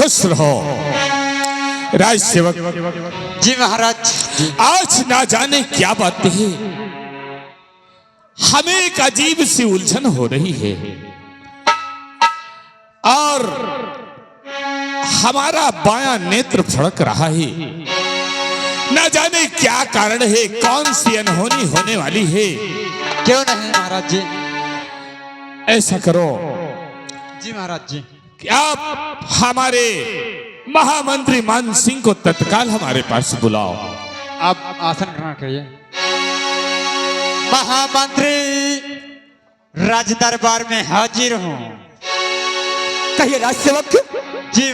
खुश रहो राज सेवक। जी महाराज। आज ना जाने क्या बात है, हमें एक अजीब सी उलझन हो रही है और हमारा बायां नेत्र फड़क रहा है। ना जाने क्या कारण है, कौन सी अनहोनी होने वाली है। क्यों नहीं महाराज जी। ऐसा करो जी महाराज जी, कि आप हमारे महामंत्री मान सिंह को तत्काल हमारे पास बुलाओ। आप आसन ग्रहण करिए। महामंत्री राज दरबार में हाजिर हूँ। कहिए राजसेवक, जी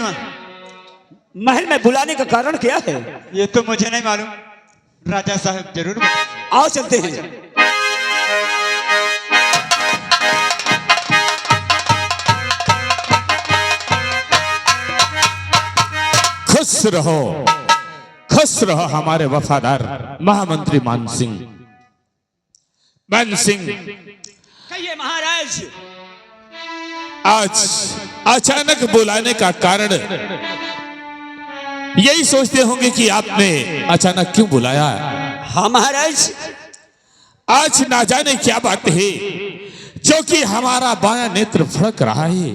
महल में बुलाने का कारण क्या है? ये तो मुझे नहीं मालूम, राजा साहब जरूर बताएंगे। आओ चलते हैं। खुश रहो हमारे वफादार महामंत्री मान सिंह। कहिए महाराज। आज अचानक बुलाने का कारण यही सोचते होंगे कि आपने अचानक क्यों बुलाया। हाँ महाराज। आज ना जाने क्या बात है जो कि हमारा बायां नेत्र फड़क रहा है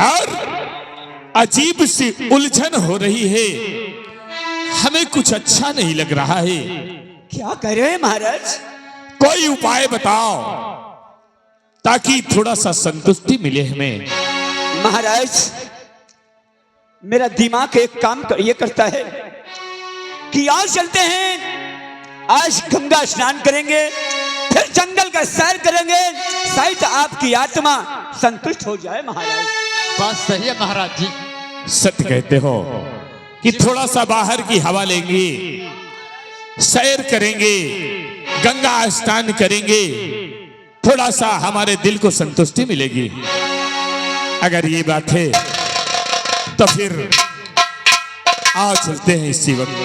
और अजीब सी उलझन हो रही है। हमें कुछ अच्छा नहीं लग रहा है। क्या कह रहे हैं महाराज? कोई उपाय बताओ ताकि थोड़ा सा संतुष्टि मिले हमें। महाराज, मेरा दिमाग एक काम ये करता है कि आज चलते हैं, आज गंगा स्नान करेंगे, फिर जंगल का सैर करेंगे, शायद आपकी आत्मा संतुष्ट हो जाए महाराज। बात सही है महाराज जी। सत्य कहते हो कि थोड़ा सा बाहर की हवा लेंगे, सैर करेंगे, गंगा स्नान करेंगे, थोड़ा सा हमारे दिल को संतुष्टि मिलेगी। अगर ये बात है तो फिर आओ चलते हैं इसी वक्त।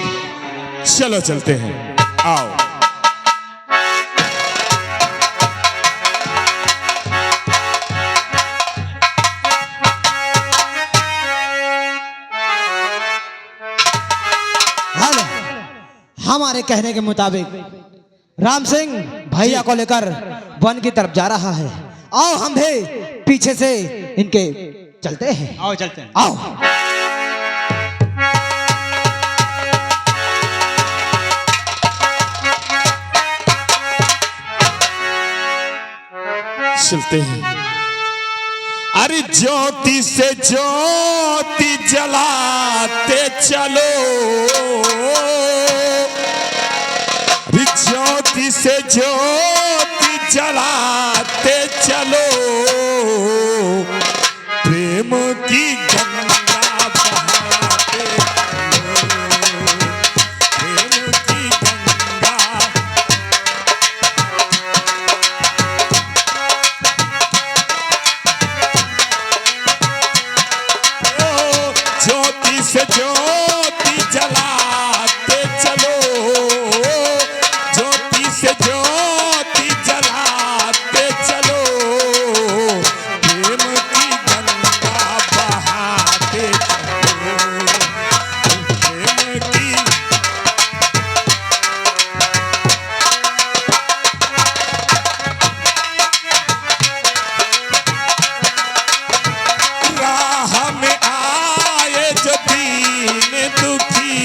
चलो चलते हैं, आओ। हमारे कहने के मुताबिक राम सिंह भैया को लेकर वन की तरफ जा रहा है। आओ हम भी पीछे से इनके चलते हैं। आओ चलते हैं। आओ। चलते हैं। अरे ज्योति से ज्योति जलाते चलो, अरे ज्योति से ज्योति जलाते चलो, प्रेम की गंगा बहाते चलो, प्रेम की गंगा। ज्योति से ज्योति जलाते चलो, ज्योति से ज्योति जलाते चलो, प्रेम की गंगा बहाते चलो, प्रेम की। राह में आए जो दीन दुखी,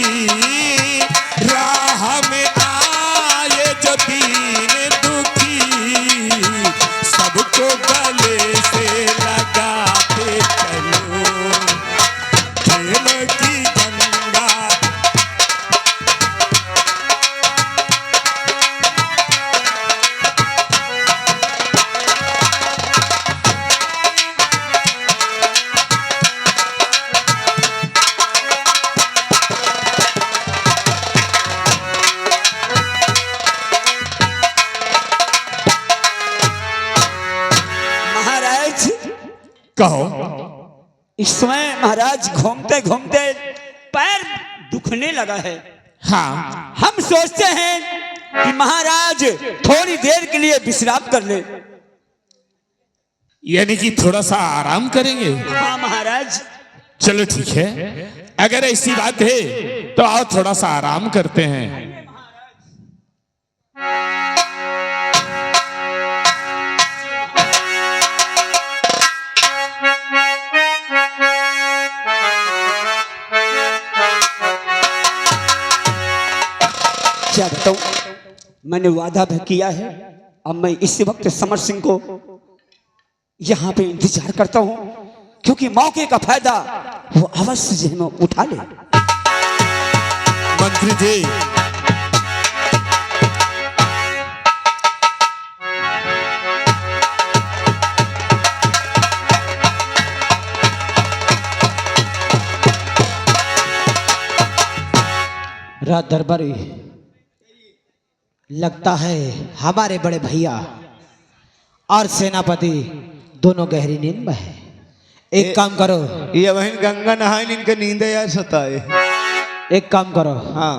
राह में आए जो दीन दुखी, सबको गले से लगाते चलो, प्रेम की गंगा। महाराज, कहो। इस समय महाराज घूमते घूमते पैर दुखने लगा है। हाँ, हम सोचते हैं कि महाराज थोड़ी देर के लिए विश्राम कर ले। यानी कि थोड़ा सा आराम करेंगे। हाँ महाराज। चलो ठीक है, अगर ऐसी बात है तो आओ थोड़ा सा आराम करते हैं। क्या बताऊं, मैंने वादा भी किया है। अब मैं इसी वक्त समर सिंह को यहाँ पे इंतजार करता हूँ, क्योंकि मौके का फायदा वो अवश्य जेल में उठा ले। मंत्री जी, रात दरबारी, लगता है हमारे बड़े भैया और सेनापति दोनों गहरी नींद में है। एक काम करो, ये वही गंगा नहाए इनका नींद यार सताए। एक काम करो, हाँ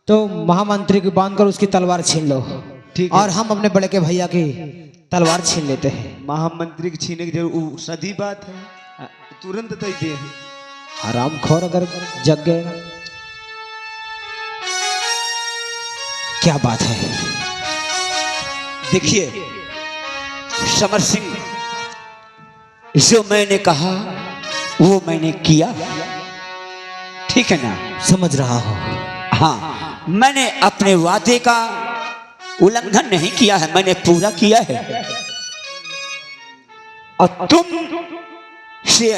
तो महामंत्री को बांध कर उसकी तलवार छीन लो, ठीक है। और हम अपने बड़े के भैया की तलवार छीन लेते हैं। महामंत्री की छीने की जरूर सदी बात है, तुरंत तय दे। आराम खोर अगर जग गए ना, क्या बात है। देखिए समर सिंह, जो मैंने कहा वो मैंने किया, ठीक है ना? समझ रहा हो। हाँ, मैंने अपने वादे का उल्लंघन नहीं किया है, मैंने पूरा किया है। और तुम से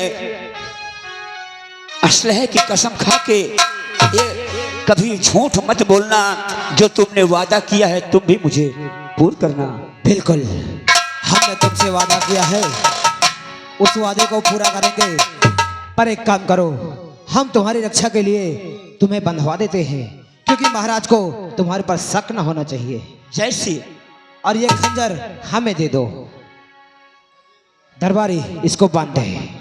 असलहे की कसम खा के ये कभी झूठ मत बोलना। जो तुमने वादा किया है तुम भी मुझे पूर्ण करना। बिल्कुल, हमने तुमसे वादा किया है, उस वादे को पूरा करेंगे। पर एक काम करो, हम तुम्हारी रक्षा के लिए तुम्हें बंधवा देते हैं, क्योंकि महाराज को तुम्हारे पर शक न होना चाहिए। जैसे और ये खंजर हमें दे दो। दरबारी, इसको बांध दे।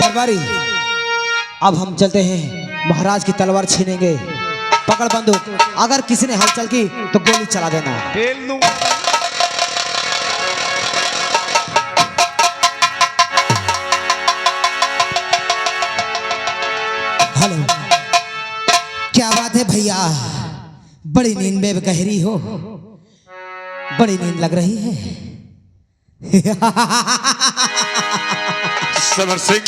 दरबारी, अब हम चलते हैं, महाराज की तलवार छीनेंगे। पकड़ बंदूक, अगर किसी ने हलचल की तो गोली चला देना। खेल लूं। हेलो, क्या बात है भैया, बड़ी नींद में गहरी हो, बड़ी नींद लग रही है। समर सिंह,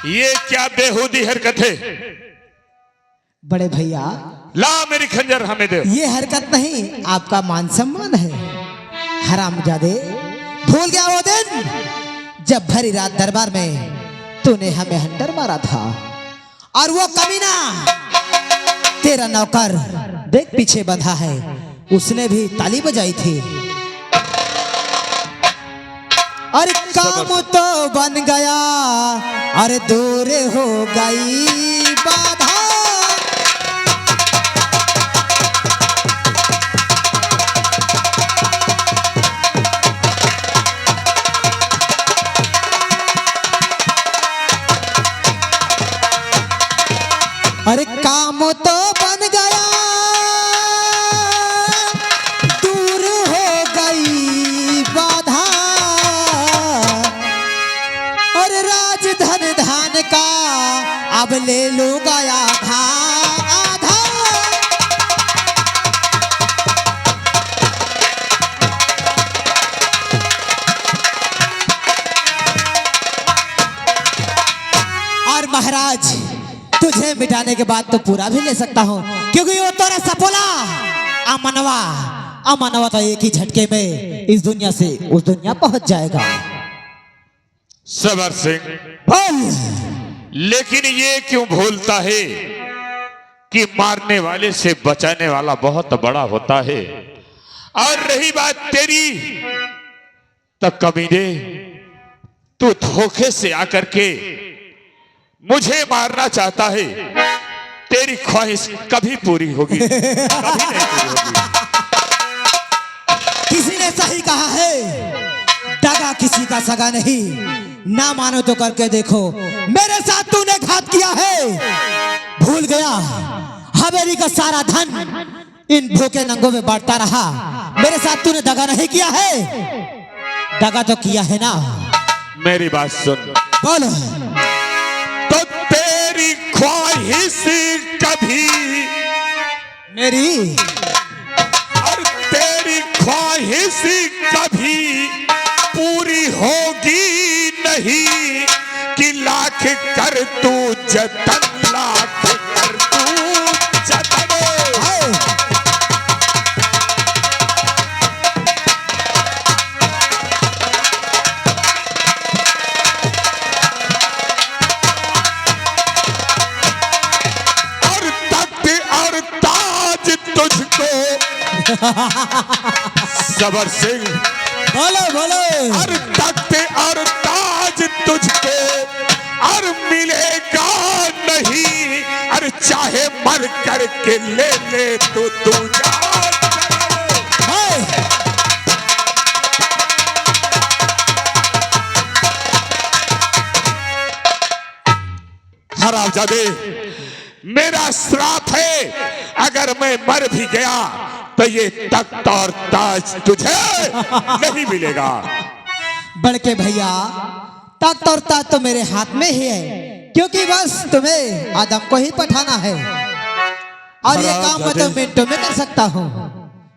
ये क्या बेहूदी हरकत है? बड़े भैया, ला मेरी खंजर हमें दे। ये हरकत नहीं, आपका मान सम्मान है। हरामजादे, भूल गया वो दिन जब भरी रात दरबार में तूने हमें हंटर मारा था, और वो कमीना तेरा नौकर देख पीछे बंधा है, उसने भी ताली बजाई थी। अरे काम तो बन गया, अरे दूर हो गई बाधा। अरे काम तो बन गया, दूर हो गई बाधा। और राजधन धान का अब ले लूंगा आधा आधा। और महाराज, तुझे मिटाने के बाद तो पूरा भी ले सकता हूँ, क्योंकि वो तोरा सपोला अमनवा, अमनवा तो एक ही झटके में इस दुनिया से उस दुनिया पहुंच जाएगा। समर सिंह, बोल। लेकिन ये क्यों भूलता है कि मारने वाले से बचाने वाला बहुत बड़ा होता है। और रही बात तेरी, तो कमीने, तू धोखे से आकर के मुझे मारना चाहता है। तेरी ख्वाहिश कभी पूरी होगी, कभी नहीं पूरी होगी। सही कहा है, दगा किसी का सगा नहीं। ना मानो तो करके देखो, मेरे साथ तूने घात किया है। भूल गया हवेली का सारा धन इन भूखे नंगों में बांटता रहा। मेरे साथ तूने दगा नहीं किया है? दगा तो किया है ना। मेरी बात सुन। बोल। तो तेरी ख्वाहिश कभी, मेरी और तेरी ख्वाहिश कभी पूरी होगी नहीं कि लाख कर तू जतन, लाख कर तू जतन। और तख्त और ताज तुझको सबर सिंह, बोलो बोलो। और तख्त और ताज तुझको और मिलेगा नहीं, और चाहे मर कर के ले ले तो तू जा। हरामजादे, मेरा श्राप है, अगर मैं मर भी गया तो ये तख्त और ताज तुझे नहीं मिलेगा। बड़के भैया, तख्त और ताज तो मेरे हाथ में ही है, क्योंकि बस तुम्हें आदम को ही पठाना है, और ये काम मैं तो मिनटों में कर सकता हूँ।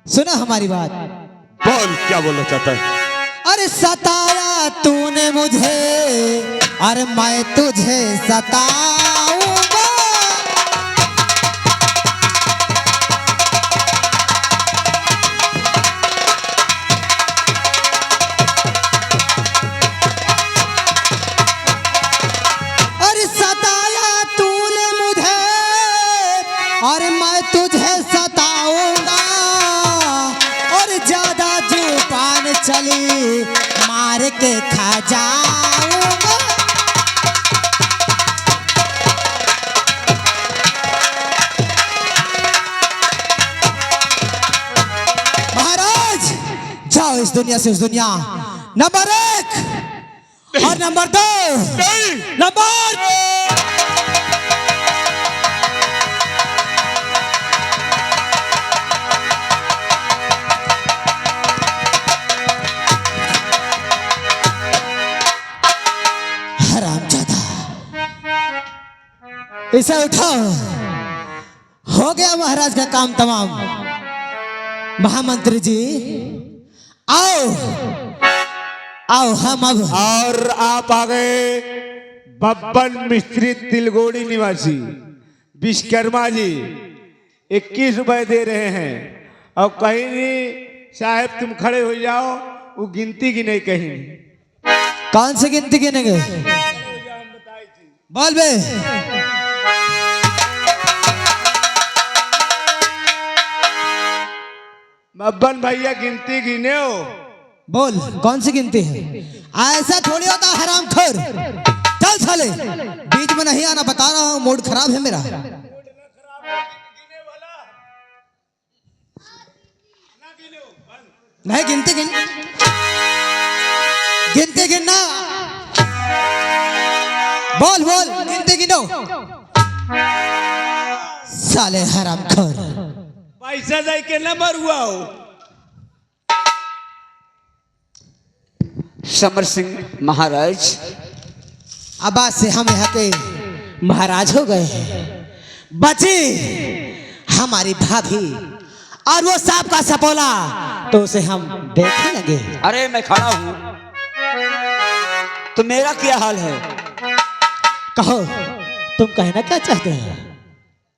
सुनो हमारी बात। बोल, क्या बोलना चाहता है? अरे सताया तूने मुझे, अरे मैं तुझे सताऊंगा। अरे सताया तूने मुझे, अरे मैं तुझे सताऊंगा, और ज्यादा जुबान चली मार के खा जाऊंगा। महाराज, जाओ इस दुनिया से उस दुनिया। नंबर 1 और नंबर 2। नहीं, नंबर हरामजादा, इसे उठाओ। हो गया महाराज का काम तमाम। महामंत्री जी आओ आओ, हम अब और आप आ गए बब्बन मिस्त्री तिलगोड़ी निवासी विश्वकर्मा जी। 21 रुपए दे रहे हैं, और कहीं नहीं साहब तुम खड़े हो जाओ, वो गिनती की नहीं कहीं नहीं। कौन सी गिनती गिनेंगे? बोल बे। बब्बन भैया गिनती गिने हो। बोल, कौन सी गिनती है? ऐसा थोड़ी होता हरामखोर। चल साले, बीच में नहीं आना, बता रहा हूँ, मूड खराब है मेरा। नहीं गिनती गिनना। बोल बोल, गिनती गिनो। साले हरामखोर। पैसा दे के नंबर हुआ हो। समर सिंह महाराज, अब आज से हम यहाँ के महाराज हो गए हैं। बची हमारी भाभी और वो सांप का सपोला, तो उसे हम देख लेंगे। अरे मैं खड़ा हूं, तो मेरा क्या हाल है? कहो, तुम कहना क्या चाहते हैं?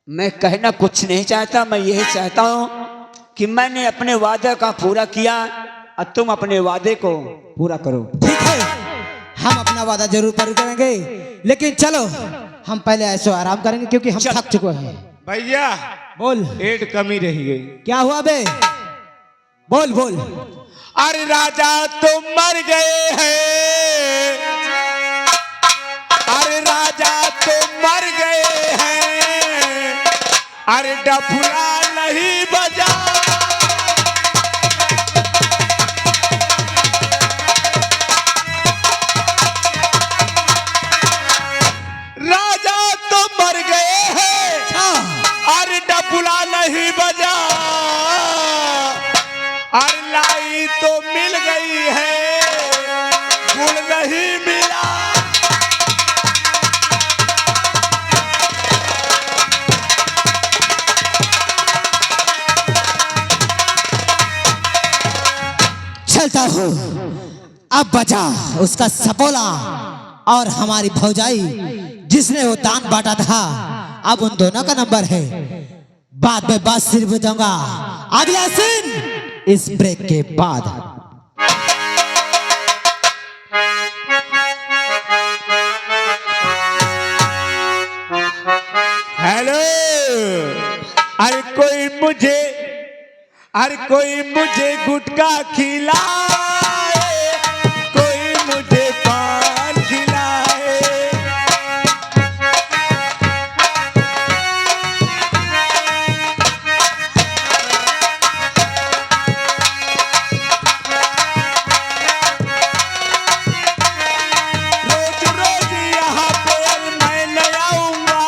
मैं कहना कुछ नहीं चाहता, मैं यही चाहता हूं कि मैंने अपने वादे का पूरा किया और तुम अपने वादे को पूरा करो। ठीक है, हम अपना वादा जरूर पूरा करेंगे, लेकिन चलो हम पहले ऐसे आराम करेंगे, क्योंकि हम थक चुके हैं। भैया बोल, एक कमी रह गई। क्या हुआ बे? बोल बोल। अरे राजा तो मर गए हैं, अरे राजा तो मर गए हैं, अरे डफला नहीं बजा। तो मिल गई है, गुड़ नहीं मिला। चलता हूँ, अब बचा उसका सपोला और हमारी भौजाई जिसने वो दान बांटा था। अब उन दोनों का नंबर है, बाद में बात सिर्फ दूंगा अगला सीन इस ब्रेक के बाद। हेलो, अरे कोई मुझे गुटखा खिलाए, कोई मुझे पान खिलाए। रोज रोज यहाँ पे मैं न आऊंगा,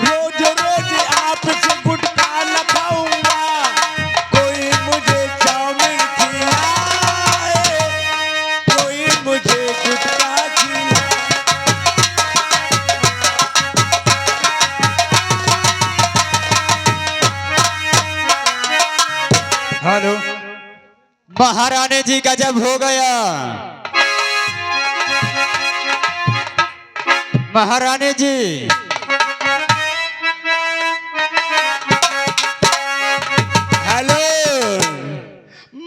रोज रोज आपसे गुटखा न खाऊंगा। कोई मुझे चाउमीन खिलाए, कोई मुझे गुटखा खिलाए। हेलो, महारानी जी का जब हो गया, महारानी जी। हेलो,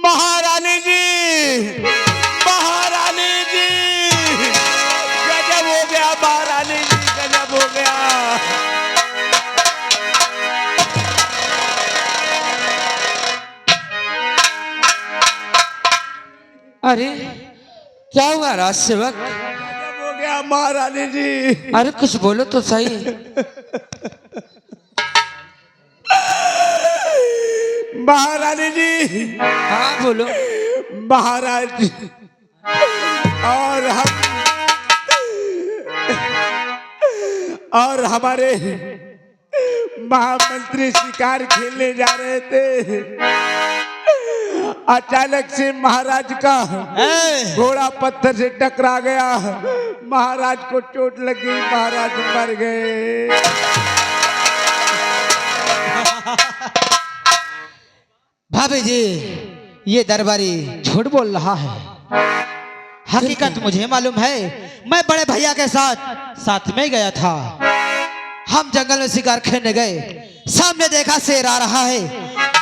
महारानी जी, महारानी जी, गजब हो गया महारानी जी, गजब हो गया। अरे क्या हुआ राज सेवक? गजब हो गया महारानी जी। अरे कुछ बोलो तो सही। महारानी जी, हाँ बोलो। महाराज और हमारे महामंत्री शिकार खेलने जा रहे थे। अचानक से महाराज का घोड़ा पत्थर से टकरा गया, महाराज को चोट लग गई, महाराज मर गए। भाभी जी, ये दरबारी झूठ बोल रहा है। हकीकत मुझे मालूम है, मैं बड़े भैया के साथ में गया था। हम जंगल में शिकार खेलने गए, सामने देखा शेर आ रहा है।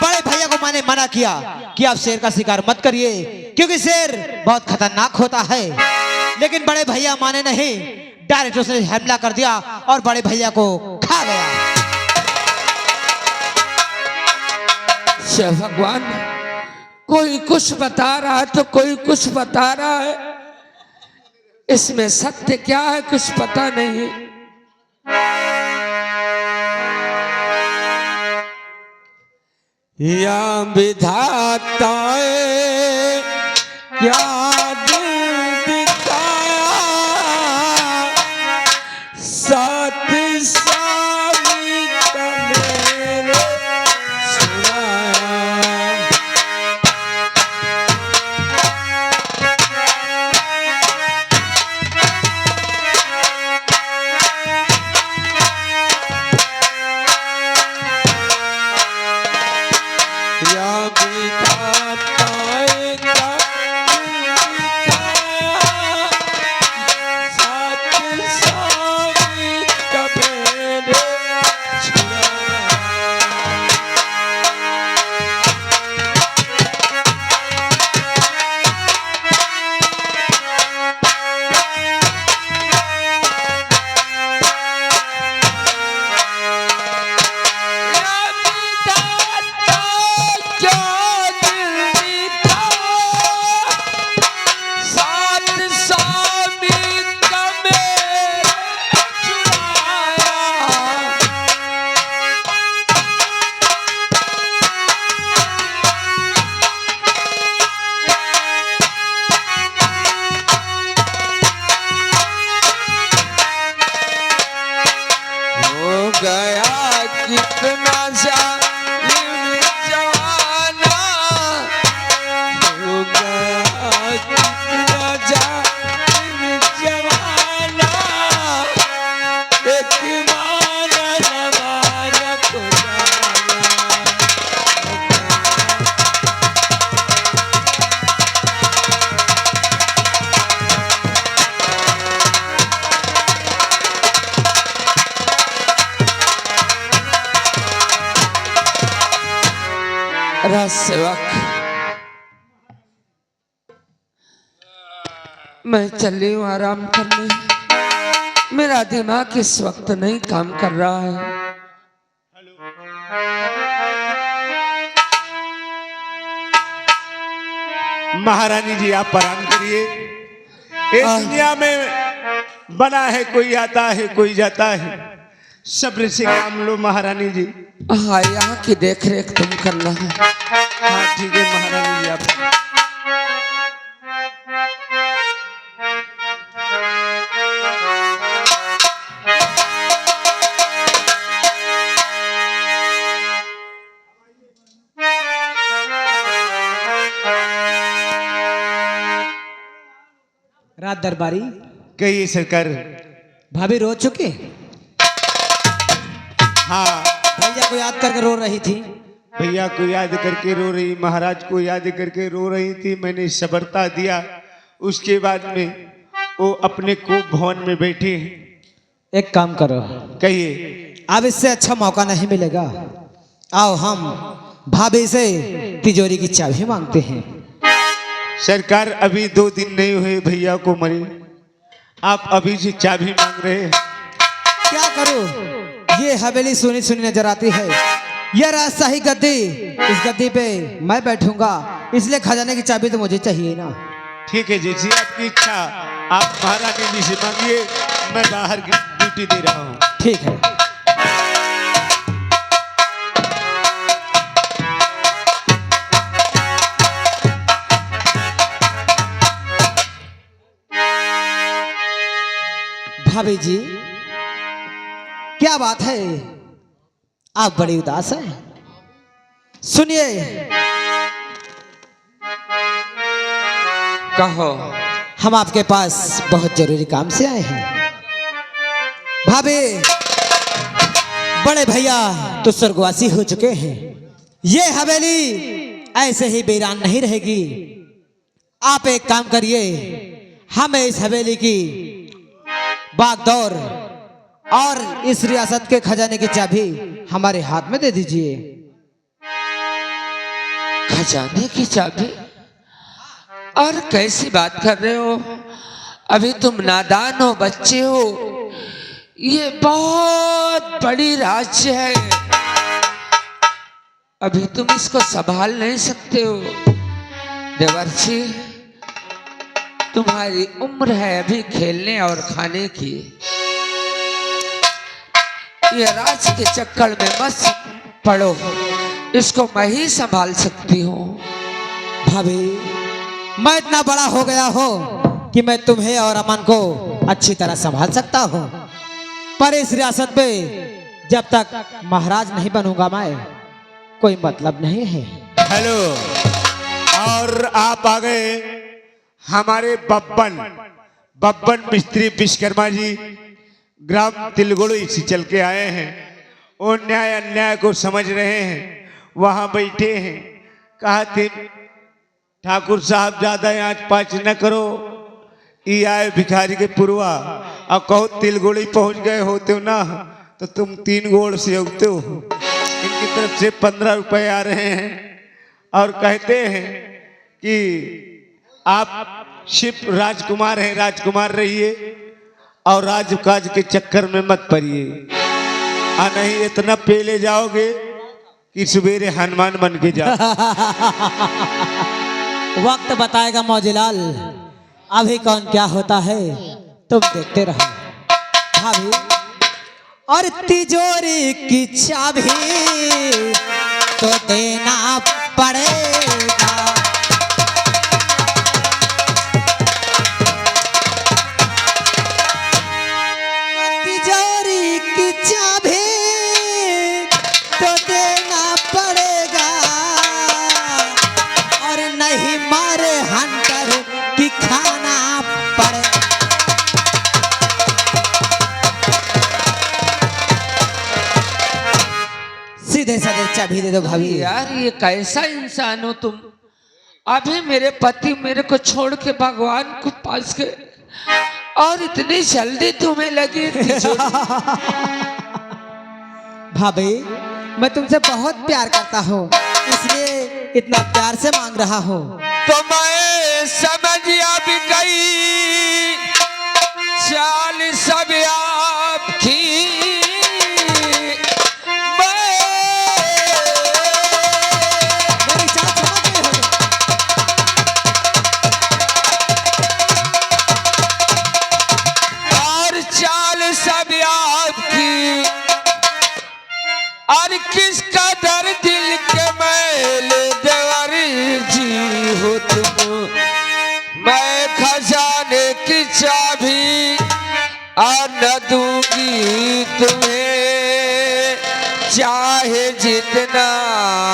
बड़े भैया को मैंने मना किया कि आप शेर का शिकार मत करिए, क्योंकि शेर बहुत खतरनाक होता है। लेकिन बड़े भैया माने नहीं, डायरेक्ट उसने हमला कर दिया और बड़े भैया को खा गया। शिव भगवान, कोई कुछ बता रहा है तो कोई कुछ बता रहा है, इसमें सत्य क्या है कुछ पता नहीं। या विधाताए क्या दिल दिखाया, साथ सामी का मेरे सुनाया। या विधाताए क्या साथ सामी का मेरे छुड़ाया। या विधाता क्या दिल राज सेवक, मैं चली हूँ आराम करने। मेरा दिमाग इस वक्त नहीं काम कर रहा है। महारानी जी आप आराम करिए। इस दुनिया में बना है कोई आता है कोई जाता है, सब्र से काम लो महारानी जी। हाँ, यहाँ की देख रेख तुम करना है। हाँ ठीक है महारानी जी आप। रात दरबारी, कहिए सरकार। भाभी रो चुकी? हाँ भैया को याद करके रो रही थी। भैया को याद करके रो रही, महाराज को याद करके रो रही थी। मैंने सबरता दिया, उसके बाद में वो अपने को भवन में बैठे हैं। एक काम करो, कहिए। अब इससे अच्छा मौका नहीं मिलेगा। आओ हम भाभी से तिजोरी की चाबी मांगते हैं। सरकार अभी 2 दिन नहीं हुए भैया को मरे, आप अभी से चाबी मांग रहे हैं। क्या करूं, ये हवेली सुनी सुनी नजर आती है। यह राजशाही गद्दी, इस गद्दी पे मैं बैठूंगा, इसलिए खजाने की चाबी तो मुझे चाहिए ना। ठीक है जैसी आपकी इच्छा, आप महारानी जी से मांगिए, मैं बाहर की ड्यूटी दे रहा हूँ। ठीक है। भाभी जी, क्या बात है, आप बड़ी उदास हैं। सुनिए, कहो। हम आपके पास बहुत जरूरी काम से आए हैं। भाभी, बड़े भैया तो स्वर्गवासी हो चुके हैं। ये हवेली ऐसे ही वीरान नहीं रहेगी। आप एक काम करिए, हमें इस हवेली की बागडोर और इस रियासत के खजाने की चाबी हमारे हाथ में दे दीजिए। खजाने की चाबी? और कैसी बात कर रहे हो? अभी तुम नादान हो, बच्चे हो। ये बहुत बड़ी राज्य है, अभी तुम इसको संभाल नहीं सकते हो। देवर्षि, तुम्हारी उम्र है अभी खेलने और खाने की। ये राज के चक्कर में मत पड़ो, इसको मैं ही संभाल सकती हूँ। भाभी, मैं इतना बड़ा हो गया हूँ कि मैं तुम्हें और अमन को अच्छी तरह संभाल सकता हूँ, पर इस रियासत में जब तक महाराज नहीं बनूंगा मैं, कोई मतलब नहीं है। हेलो, और आप आ गए हमारे बब्बन मिस्त्री विश्वकर्मा जी, ग्राम तिलगुड़ी से चल के आए हैं। वो न्याय अन्याय को समझ रहे हैं, वहां बैठे हैं। कहा थे ठाकुर साहब ज्यादा आज पाँच न करो, ये आए भिखारी के पुरवा। और कहो तिलगुड़ी पहुंच गए होते हो ना, तो तुम 3 गोड़ से उगते हो। इनकी तरफ से 15 रुपए आ रहे हैं और कहते हैं कि आप शिव राजकुमार हैं, राजकुमार रहिए और राजकाज के चक्कर में मत पड़िए। नहीं इतना पे ले जाओगे कि सवेरे हनुमान बन के जाओ। वक्त बताएगा मौजीलाल, अभी कौन क्या होता है तुम देखते रहो। भाभी, और तिजोरी की चाबी तो देना पड़ेगा। तिजोरी की चाबी तो देना पड़ेगा, और नहीं मारे हंटर की खाना पड़े। सीधे साधे चाबी दे दो भाभी। यार, ये कैसा इंसान हो तुम? अभी मेरे पति मेरे को छोड़ के भगवान को पास के, और इतनी जल्दी तुम्हें लगी तिजोरी। भाभी, मैं तुमसे बहुत प्यार करता हूँ, इसलिए इतना प्यार से मांग रहा हूँ। तो मैं समझ अब गई चाल सब आपकी। मेरी चाल समझ गए हो? और चाल सब आपकी, और किसका दर दिल के मैल देवर जी हो तुम। मैं खजाने की चाबी और न दूंगी तुम्हें, चाहे जितना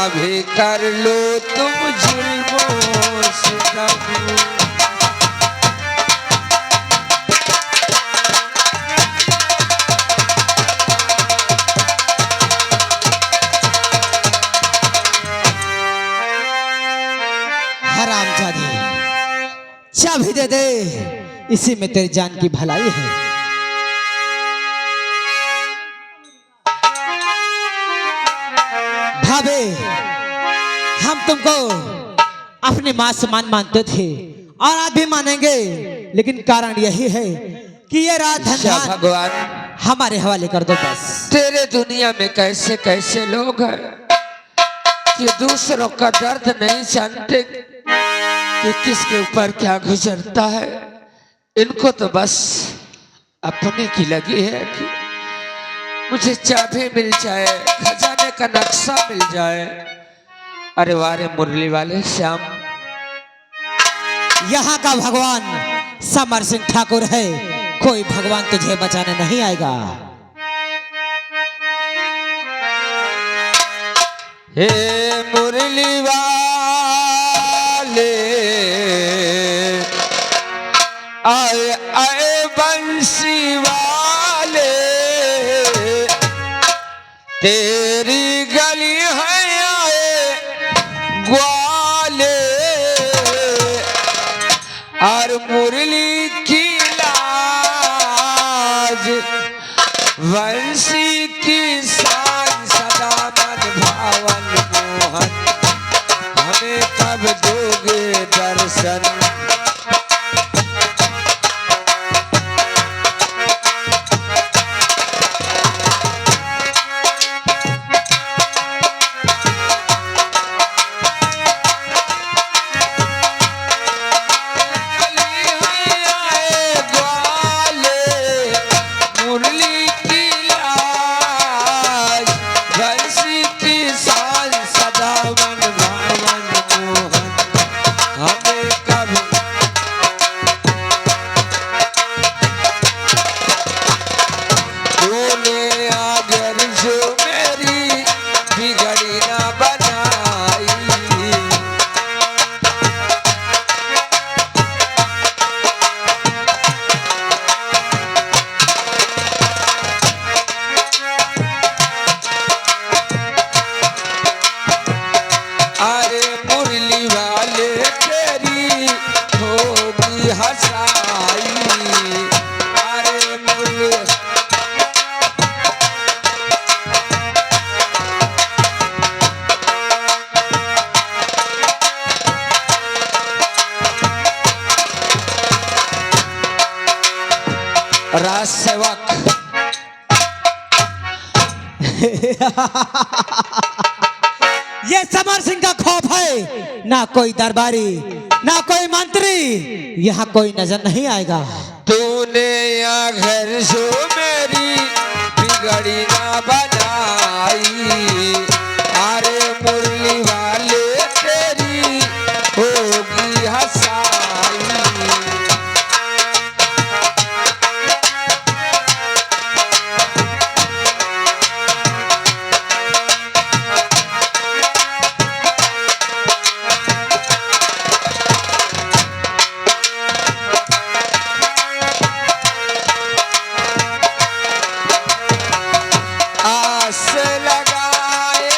भी कर लो तुम जुल्मों सितम। हरामजादी, चाबी दे दे, इसी में तेरी जान की भलाई है। भाभी, हम तुमको अपनी मां समान मानते थे और आज भी मानेंगे, लेकिन कारण यही है कि ये रात अच्छा धंधा भगवान, हमारे हवाले कर दो बस। तेरे दुनिया में कैसे कैसे लोग हैं कि दूसरों का दर्द नहीं जानते कि किसके ऊपर क्या गुजरता है। इनको तो बस अपने की लगी है कि मुझे चाबी मिल जाए, खजाने का नक्शा मिल जाए। अरे वारे मुरली वाले श्याम, यहाँ का भगवान समर सिंह ठाकुर है, कोई भगवान तुझे बचाने नहीं आएगा। हे मुरली वाले, आए आए बंसी वाले, तेरी गली है आए ग्वाले, और मुरली की लाज वंशी की शान सदा मन भावन मोहन, हमें कब दोगे दर्शन। राज सेवक, ये समर सिंह का खौफ है, ना कोई दरबारी ना कोई मंत्री, यहाँ कोई नजर नहीं आएगा। तूने यहाँ घर जो मेरी बिगड़ी ना बनाई, अरे मुरली वाले तेरी होगी हंसाई। आस लगाए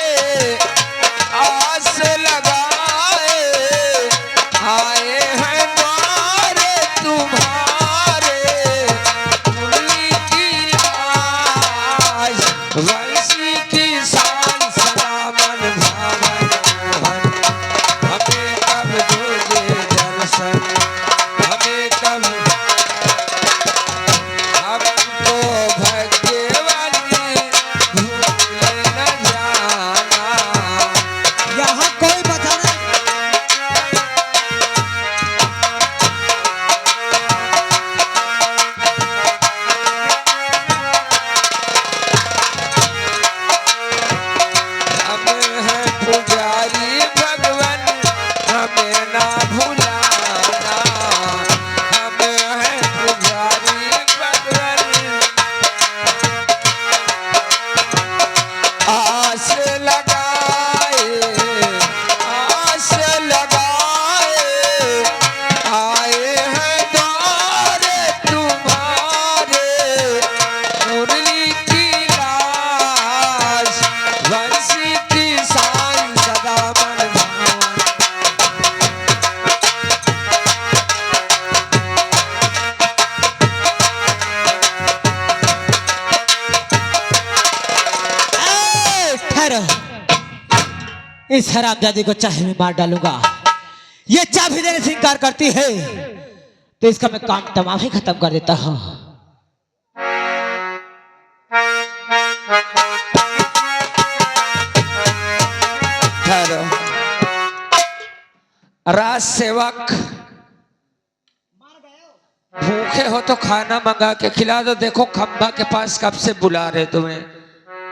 इस हरामजादी को चाहे मैं मार डालूंगा। ये चाबी देने से इनकार करती है तो इसका मैं काम तमाम ही खत्म कर देता हूँ। ठहरो। राज सेवक, भूखे हो तो खाना मंगा के खिला दो। देखो खंबा के पास कब से बुला रहे तुम्हें।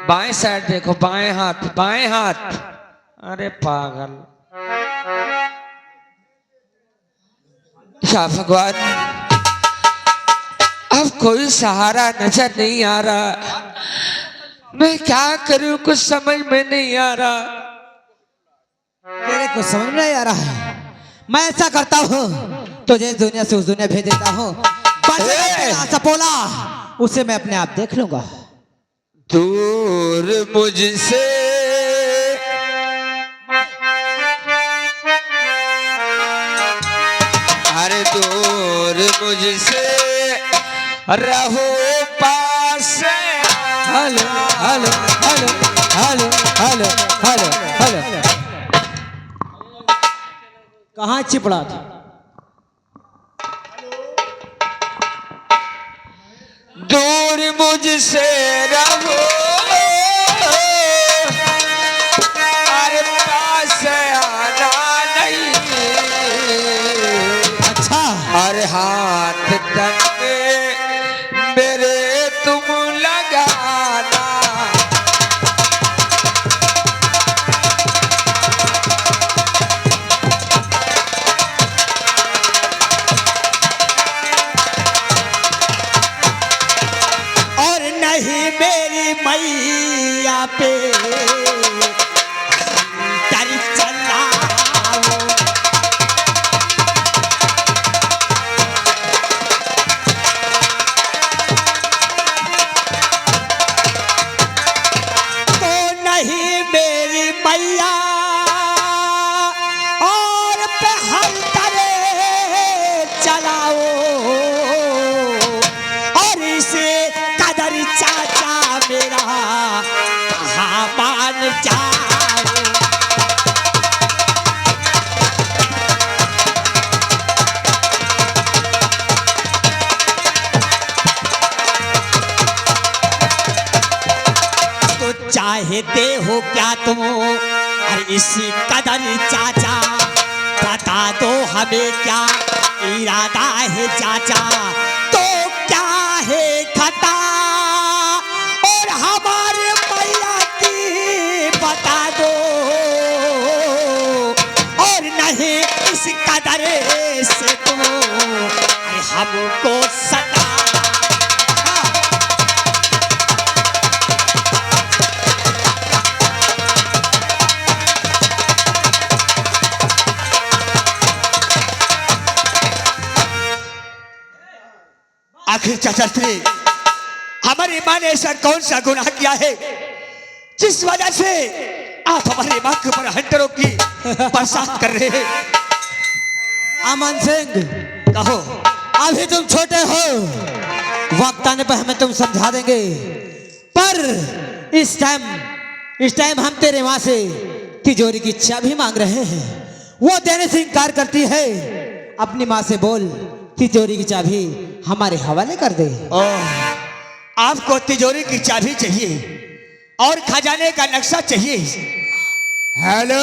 बाएं साइड देखो, बाएं हाथ, बाएं हाथ। अरे पागल, या भगवान, अब कोई सहारा नजर नहीं आ रहा। मैं क्या करूं, कुछ समझ में नहीं आ रहा। तेरे को समझ में नहीं आ रहा है। मैं ऐसा करता हूँ, तुझे इस दुनिया से उस दुनिया भेज देता हूँ। सपोला उसे मैं अपने आप देख लूंगा। दूर मुझसे अरे दूर मुझसे रहो पास। Hello hello hello hello hello hello hello. कहाँ चिपड़ा था? दूर मुझसे रहो, अरे पास आना नहीं। अच्छा, और हाथ तक मेरे तुम लगाना। और नहीं मेरी मैया पे तारीफ चलाओ। तो नहीं मेरी मैया और पे हम करे चलाओ। और इसे कदर चाचा मेरा कहाँ मान जाओ। तो चाहते हो क्या तुम, अरे इसी कदर चाचा बता दो हमें क्या इरादा है चाचा। तो क्या है खता और हमारे मैया की बता दो। और नहीं इस कदर से तुम अरे हमको सता। आखिर चाचा श्री, हमारी माँ ने ऐसा कौन सा गुनाह किया है जिस वजह से आप हमारी माँ के ऊपर हंटरों की बरसात कर रहे हैं? अमन सिंह, कहो। अभी तुम छोटे हो, वक्त आने पर हमें तुम समझा देंगे। पर इस टाइम हम तेरे माँ से तिजोरी की चाबी मांग रहे हैं। वो देने से इनकार करती है। अपनी माँ से बोल तिजोरी की चाबी हमारे हवाले कर दे। आपको तिजोरी की चाबी चाहिए और खजाने का नक्शा चाहिए। हेलो,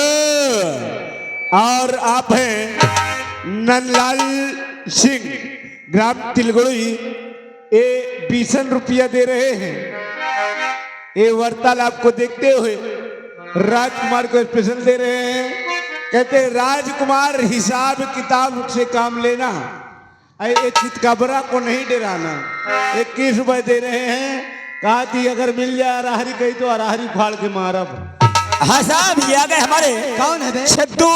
और आप हैं नंदलाल सिंह, ग्राम तिलगुड़ी। ये 20 रुपया दे रहे हैं। ये वार्तालाप को देखते हुए राजकुमार को स्पेशल दे रहे हैं। कहते राजकुमार हिसाब किताब से काम लेना, ये चितकबरा को नहीं डराना। 21 रुपए दे रहे हैं। कहा थी अगर मिल जाए अराहरी कही तो अराहरी फाड़ के मारब। हाँ साहब, ये आ गए हमारे। कौन है बे? सिद्धू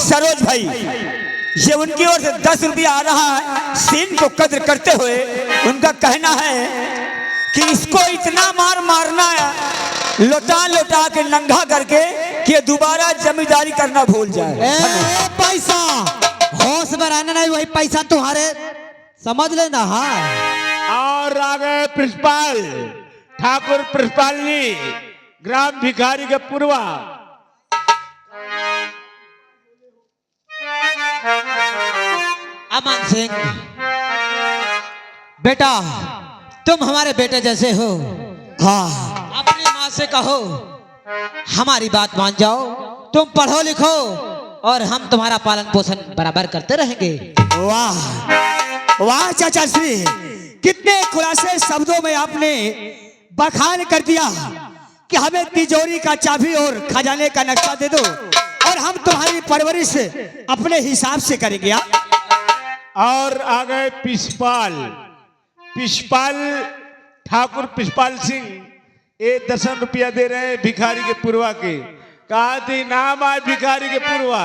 सरोज भाई। ये उनकी ओर से 10 रुपया आ रहा है। सीन को कद्र करते हुए उनका कहना है कि इसको इतना मार मारना है, लौटा लौटा के नंगा करके कि ये दोबारा जमींदारी करना भूल जाए। पैसा होश में रहना नहीं, वही पैसा तुम्हारे, समझ लेना। हाँ, और आ गए प्रिंसिपाल ठाकुर प्रिंसिपालनी, ग्राम भिखारी के पूर्वा। अमन सिंह, बेटा तुम हमारे बेटे जैसे हो। हाँ, अपनी माँ से कहो हमारी बात मान जाओ, तुम पढ़ो लिखो और हम तुम्हारा पालन पोषण बराबर करते रहेंगे। वाह वाह चाचा श्री, कितने खुलासे शब्दों में आपने बखान कर दिया कि हमें तिजोरी का चाबी और खजाने का नक्शा दे दो और हम तुम्हारी परवरिश अपने हिसाब से करेंगे। और आ गए पिछपाल, पिछपाल ठाकुर पिछपाल सिंह, ये 10 रुपया दे रहे हैं भिखारी के पुरवा के। कहा थी नाम आज भिखारी के पुरवा,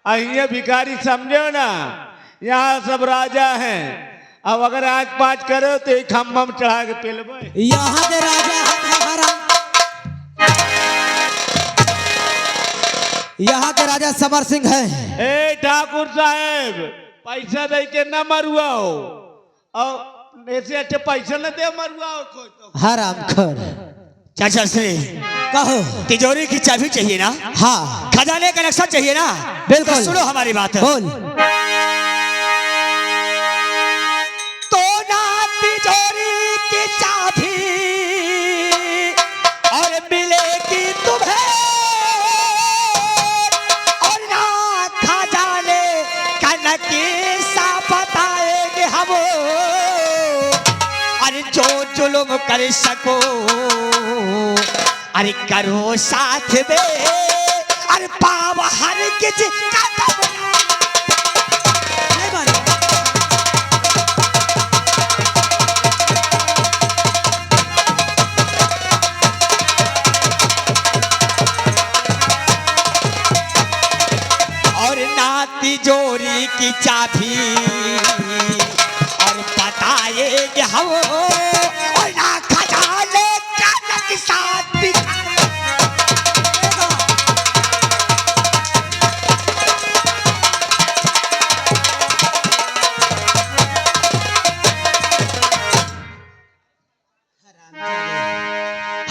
अहिया भिखारी समझो ना, यहाँ सब राजा हैं। अब अगर आज 5 करो तो एक खम्भम चढ़ा के पेलबे। यहाँ के राजा यहाँ के राजा समर सिंह हैं। ए ठाकुर साहब, पैसा दे के न मरुआ हो, और ऐसे अच्छे पैसा न दे मरुआ हो कोई तो। हराम खोर। चाचा श्री, कहो। तिजोरी की चाबी चाहिए ना? हाँ खजाने का नक्शा चाहिए ना? बिल्कुल। तो सुनो हमारी बात। बोल। तो ना तिजोरी की चाबी और मिलेगी तुम्हें, और ना खजाने का नक्शा बताएंगे हम। अरे जो जुल्म कर सको अरे करो साथ में, अरे पाव हर किसी कदम और ना तिजोरी की चाबी और बताएंगे हम, और ना खजाने का नक्शा दिखाएंगे।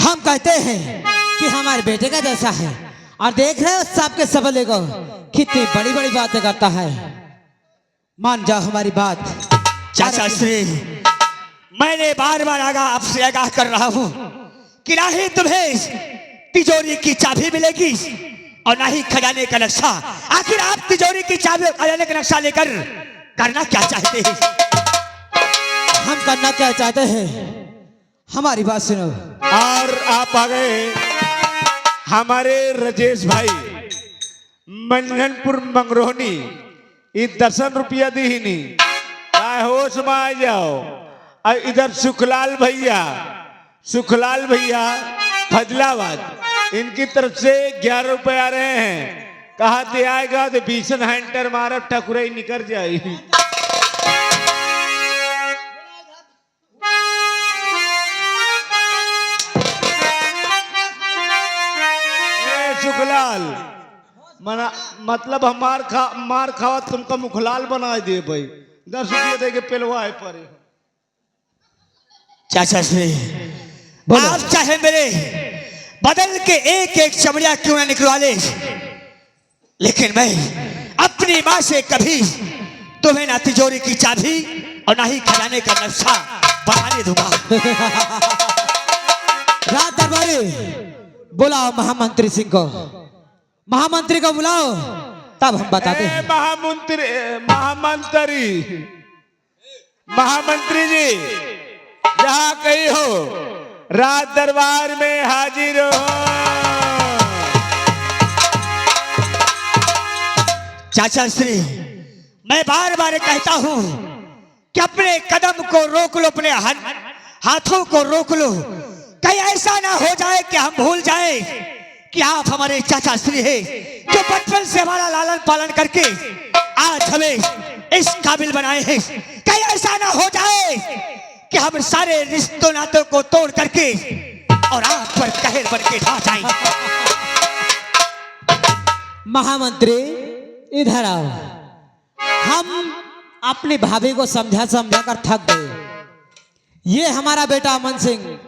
हम कहते हैं कि हमारे बेटे का जैसा है, और देख रहे हो सबके सबले को कितनी बड़ी बड़ी बातें करता है। मान जाओ हमारी बात। चाचा श्री, मैंने बार बार आपसे आगाह कर रहा हूं कि ना ही तुम्हें तिजोरी की चाबी मिलेगी और ना ही खजाने का नक्शा। आखिर आप तिजोरी की चाबी और खजाने का नक्शा लेकर करना क्या चाहते हैं? हम करना क्या चाहते हैं, हमारी बात सुनो। और आप आ गए हमारे राजेश भाई मंजनपुर मंगरोहनी, ये 10 रुपया दी ही नहीं, चाहे होश में आ जाओ। और इधर सुखलाल भैया फजलाबाद, इनकी तरफ से 11 रुपए आ रहे हैं। कहा ते आएगा तो 20 हैंटर मारब ठकुरई निकल जाई। सुखलाल मना मतलब हम मार खावा तुमका मुखलाल बना दे भाई, 10 रुपये दे के पेलवाए पड़े। चाचा श्री, आप चाहे मेरे बदल के एक एक चमड़िया क्यों ना निकलवा ले, लेकिन मैं अपनी मां से कभी तुम्हें ना तिजोरी की चाबी और ना ही खजाने का नक्शा बनाने दूंगा। रात दरबारी बुलाओ महामंत्री सिंह को, महामंत्री को बुलाओ, तब हम बताते हैं। महामंत्री जी, जहाँ कहीं हो रात दरबार में हाजिर हो। चाचा श्री, मैं बार बार कहता हूं कि अपने कदम को रोक लो, अपने हाथों को रोक लो। कहीं ऐसा ना हो जाए कि हम भूल जाए कि आप हमारे चाचा श्री हैं, जो बचपन से हमारा लालन पालन करके आज हमें इस काबिल बनाए हैं। कहीं ऐसा ना हो जाए कि हम सारे रिश्तों नातों को तोड़ करके और आप पर कहर बन के ढा जाएं। महामंत्री इधर आओ, हम अपनी भाभी को समझा कर थक गए। ये हमारा बेटा अमन सिंह,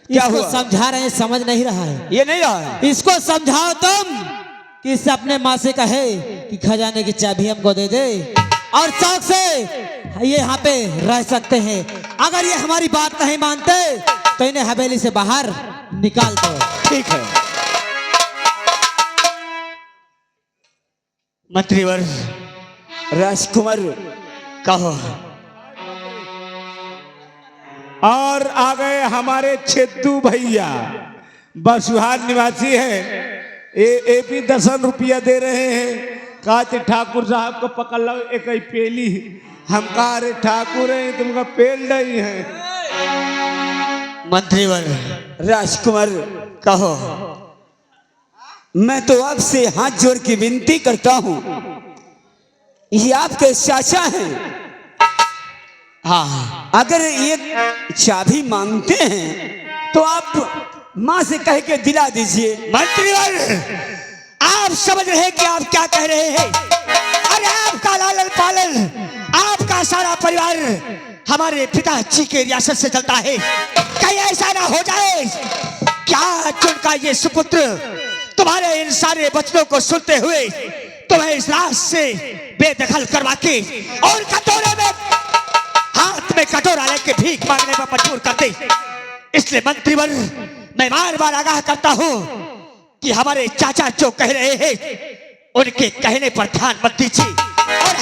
इसको समझा रहे हैं, समझ नहीं रहा है। ये नहीं रहा है। इसको समझाओ तुम कि इससे अपने माँ से कहे कि खजाने की चाबी हमको दे दे, और शौक से ये यहाँ पे रह सकते हैं। अगर ये हमारी बात नहीं मानते तो इन्हें हवेली से बाहर निकाल दो। ठीक है मंत्रीवर, राजकुमार कहो। और आ गए हमारे छेदू भैया, बसुहार निवासी है। ये भी 10 रुपया दे रहे हैं। कहते ठाकुर साहब को पकड़ लो एक ही पेली। हम कहा अरे ठाकुर है तुमका पेल नहीं है। मंत्रीवर, राजकुमार कहो। मैं तो आपसे हाथ जोड़ के विनती करता हूं, ये आपके चाचा हैं। हाँ, अगर ये चाबी मांगते हैं तो आप माँ से कह के दिला दीजिए। मंत्रीवर, आप समझ रहे हैं कि आप क्या कह रहे हैं? अरे आपका लालन पालन, आपका सारा परिवार हमारे पिताजी के रियासत से चलता है। कहीं ऐसा ना हो जाए क्या चुनका ये सुपुत्र तुम्हारे इन सारे वचनों को सुनते हुए तुम्हें इस राज से बेदखल करवा के और कटोरे में हाथ में कटोरा लेके भीख मांगने पर मजबूर कर दे। इसलिए मंत्रीवर, मैं बार बार आगाह करता हूं कि हमारे चाचा जो कह रहे हैं उनके कहने पर ध्यान मत दीजिए और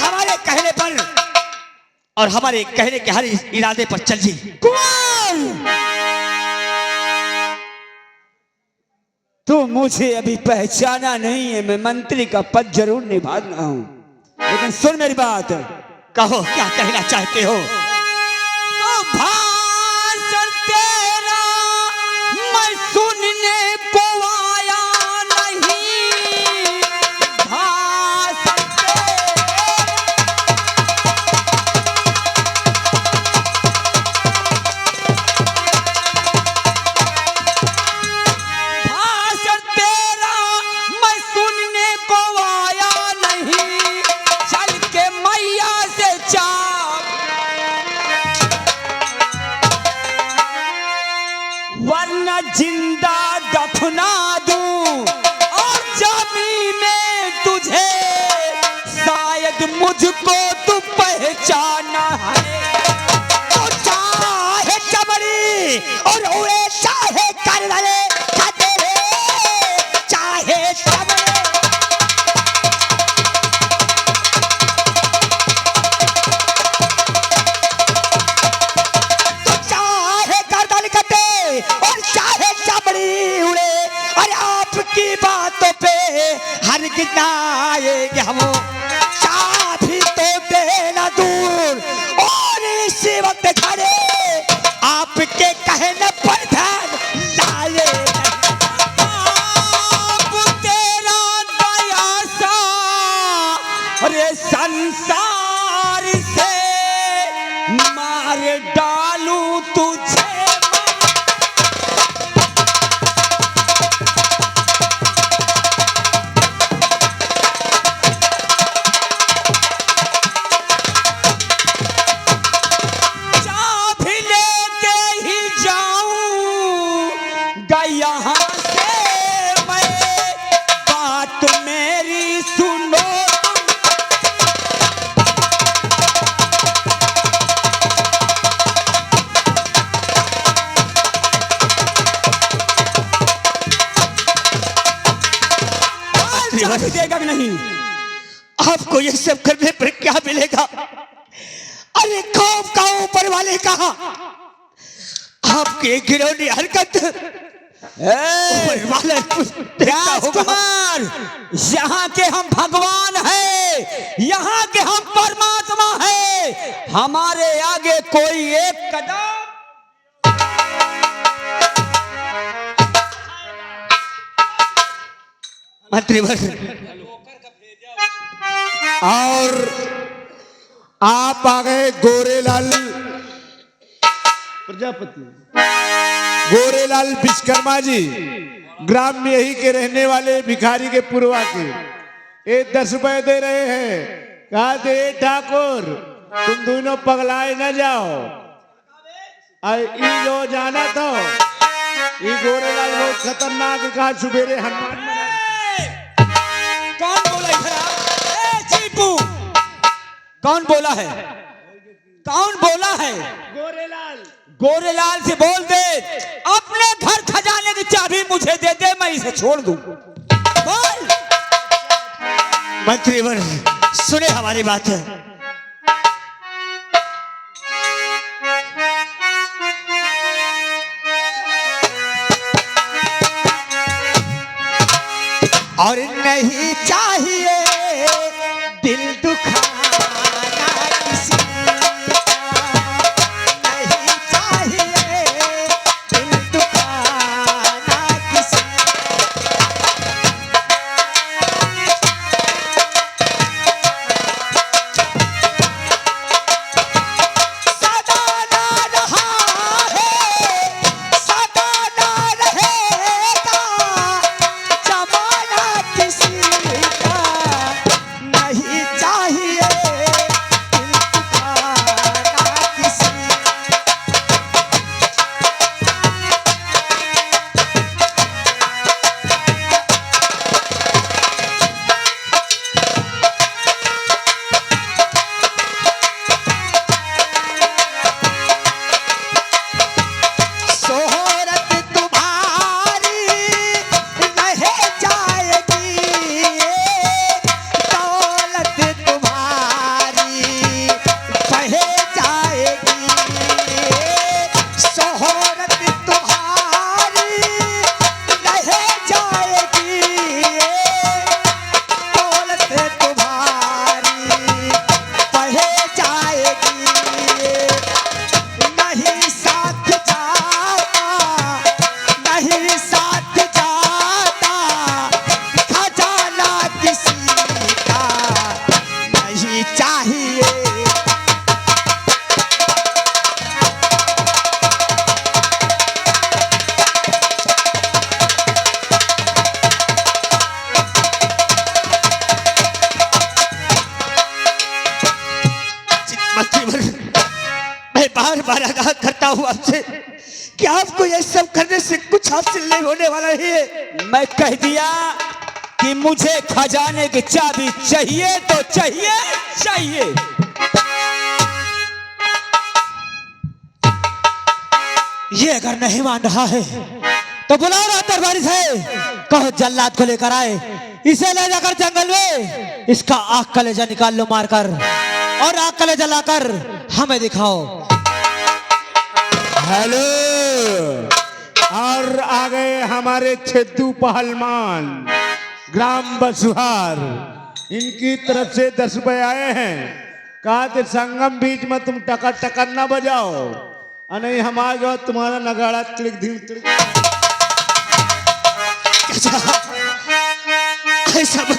हमारे कहने के हर इरादे पर चलिए। तो मुझे अभी पहचाना नहीं है। मैं मंत्री का पद जरूर निभाना हूं, लेकिन सुन मेरी बात। कहो क्या कहना चाहते हो? भाषण तेरा मैं सुनने को आया नहीं। भाषण तेरा मैं सुनने को आया नहीं। चल के मैया से चाप, वरना जिंदा दफना दूं और जमी में तुझे। शायद मुझको तू पहचाना है। तो चाहे चमड़ी और उड़े चाहे कर वाले खाते रहे, चाहे चमड़ी तो चाहे गर्दन कटे और चाहे चमड़ी उड़े। और आपकी बातों पे हर गिरना आएंगे हम। चाबी तो देना दूर और इसी वक्त खड़े आपके कहने पर ध्यान लाए। आप तेरा दया सा अरे संसार से मार डालूं तुझे। चाबी लेके ही जाऊंगा यहाँ से मैं। बात मेरी सुनो चाबी देगा भी नहीं। आपको ये सब करने पर क्या मिलेगा? अरे खौफ का ऊपर वाले कहा आपकी गिरौनी हरकत ऊपर वाला देखता होगा। राजकुमार, यहाँ के हम भगवान हैं, यहाँ के हम परमात्मा हैं। हमारे आगे कोई एक कदम मंत्रीवर, और आप आ गए गोरेलाल प्रजापति, गोरेलाल विश्वकर्मा जी, ग्राम में यही के रहने वाले भिखारी के पुरवा के। ये 10 रुपए दे रहे हैं। कहा दे ठाकुर तुम दोनों पगलाए न जाओ। ई लो जाना तो ये गोरेलाल बहुत खतरनाक। कहा सुबेरे हनुमान कौन बोला इधर? चीपू कौन बोला है? कौन बोला है? गोरेलाल से बोल दे अपने घर खजाने की चाबी मुझे दे दे, मैं इसे छोड़ दूं। बोल। मंत्रीवर सुने हमारी बात। और नहीं चाहिए दिल दुखाना किसी का, नहीं चाहिए दिल दुखाना किसी सदा ना रहा है, सदा ना रहेगा जमाना किसी का, नहीं चाहिए दिल दुखाना किसी शोहरत तुम्हारी रह जाएगी, दौलत तुम्हारी बह जाएगी, शोहरत तुम्हारी रह जाएगी, दौलत तुम्हारी बह जाएगी, नहीं साथ जाता, नहीं साथ जाता खजाना किसी का, नहीं चाहिए मंत्रीवर, मैं बार बार आगाह करता हूँ आपसे कि आपको ये सब करने से कुछ हासिल नहीं होने वाला है। मैं कह दिया कि मुझे खजाने की चाबी चाहिए तो चाहिए चाहिए। ये अगर नहीं मान रहा है तो बुलाओ ना दरबारी से, कहो जल्लाद को लेकर आए, इसे ले जाकर जंगल में इसका आग कलेजा निकाल लो मारकर, और आग कलेजा लाकर हमें दिखाओ। हेलो, और आ गए हमारे छेदू पहलवान ग्राम बसुहार, इनकी तरफ से 10 रुपए आए हैं। कहा थे संगम बीच में तुम टकर टकर ना बजाओ, और नहीं हम आ गए तुम्हारा नगाड़ा तिड़क धीम तिड़क। ऐसा मत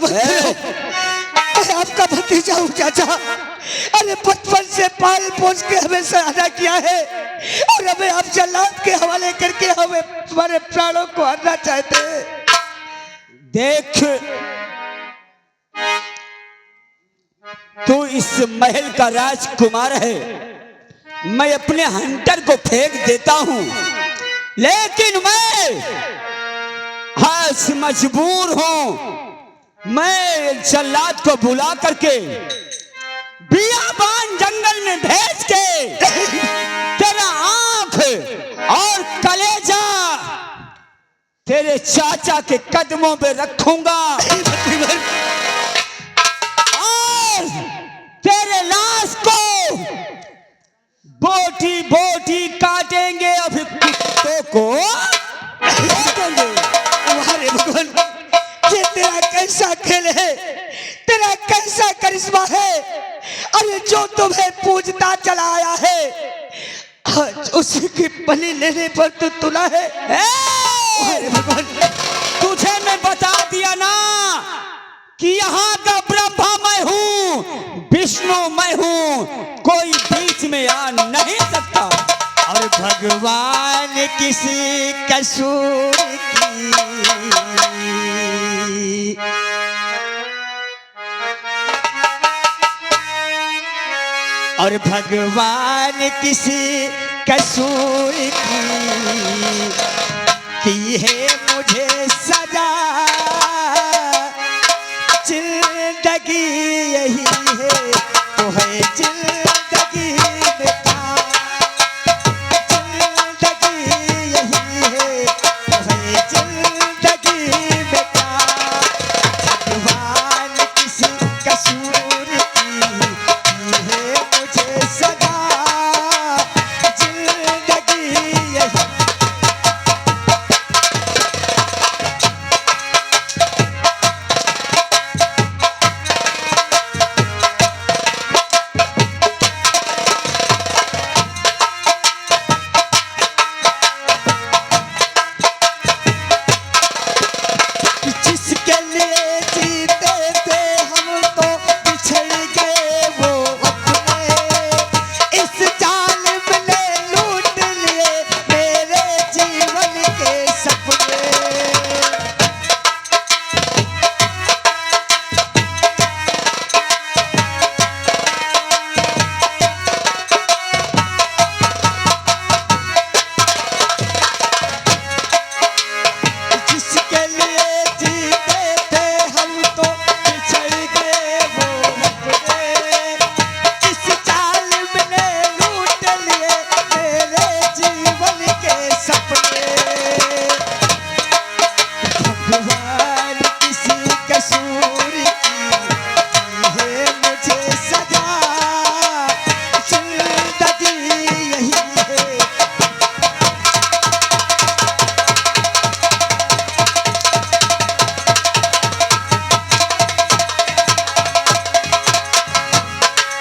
करो। मैं आपका भतीजा हूँ चाचा। अरे बचपन से पाल पोस के हमें सहारा किया है, और हमें आप जल्लाद के हवाले करके हमें तुम्हारे प्राणों को हारना चाहते हैं। देख, तू इस महल का राजकुमार है, मैं अपने हंटर को फेंक देता हूं, लेकिन मैं आज मजबूर हूं। मैं जल्लाद को बुला करके बियाबान जंगल में भेज के तेरा आंख और कलेजा तेरे चाचा के कदमों पे रखूंगा, और तेरे लाश को बोटी बोटी काटेंगे, और फिर कुत्तों को फेंकेंगे। हमारे भगवान, ये तेरा कैसा खेल है, तेरा कैसा करिश्मा है। अरे जो तुम्हें पूजता चला आया है, आज उसी की बलि लेने पर तो तुला है। अरे भगवान, तुझे मैं बता दिया ना कि यहाँ का ब्रह्मा मैं हूँ, विष्णु मैं हूँ, कोई बीच में आ नहीं सकता। और भगवान किसी कसूर की और भगवान किसी कसूर की है मुझे सजा